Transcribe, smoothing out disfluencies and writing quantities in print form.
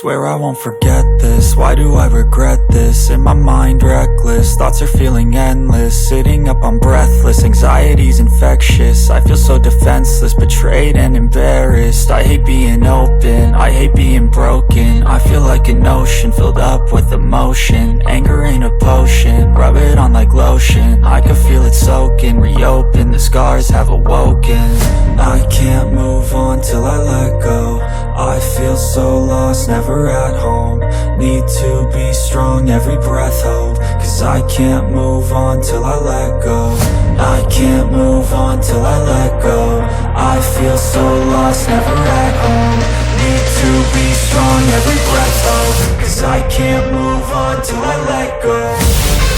Swear I won't forget this, why do I regret this? In my mind reckless, thoughts are feeling endless. Sitting up I'm breathless, anxiety's infectious. I feel so defenseless, betrayed and embarrassed. I hate being open, I hate being broken. I feel like an ocean filled up with emotion. Anger ain't a potion, rub it on like lotion. I can feel it soaking, reopen, the scars have awoken. I can't move on till I let go. I feel so lost, never at home. Need to be strong, every breath hope. Cause I can't move on till I let go. I can't move on till I let go. I feel so lost, never at home. Need to be strong, every breath hope. Cause I can't move on till I let go.